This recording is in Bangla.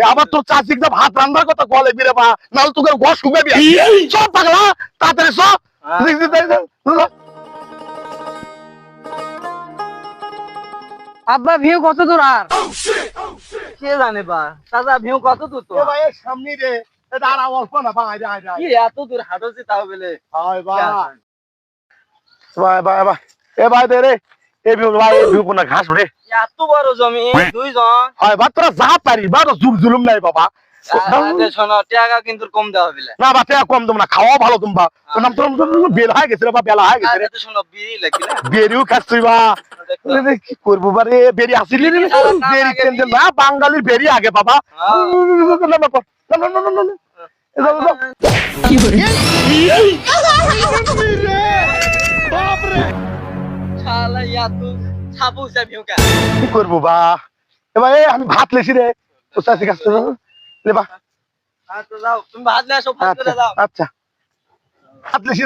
আবার তোর চাচিক তো ভাত রান্নার কথা কলে বিরে বা নাহলে তোকে গোশ শুবে সব পাগলা তাড়াতাড়ি সব আব্বা ভিউ কত দূর আর কে জানে বা দাদা ভিউ কত দূর তো ভাই সামনে রে দাঁড়া অল্প না ভাই কি এত দূর হাঁটছি তাও বলে ভাই ভাই এ ভাই দে রে এই ভিউ ভাই এই ভিউ কোন ঘাস রে এত বড় জমি দুইজন হয় বা তোরা যা পারি বা তো জুলুম নাই বাবা শোনো টাকা কিন্তু কম দেওয়া হবে না বা টাকা কম দেবো না খাওয়া ভালো তোমরা নাম তোর বেলা হয়ে গেছে বা বেলা হয়ে গেছে রে শোনো বিড়ি লাগি না বেরিও খাচ্ছি বা কি করবো বারে বেরি আসিলি বেরি টেনশন না বাঙালির বেরি আগে বাবা কি করবো বা এবার আমি ভাত লেছি রে উস্তাদি কাছে লে বা আচ্ছা যাও তুমি ভাত নিয়ে আসো ভাত করে দাও আচ্ছা ভাত লেছি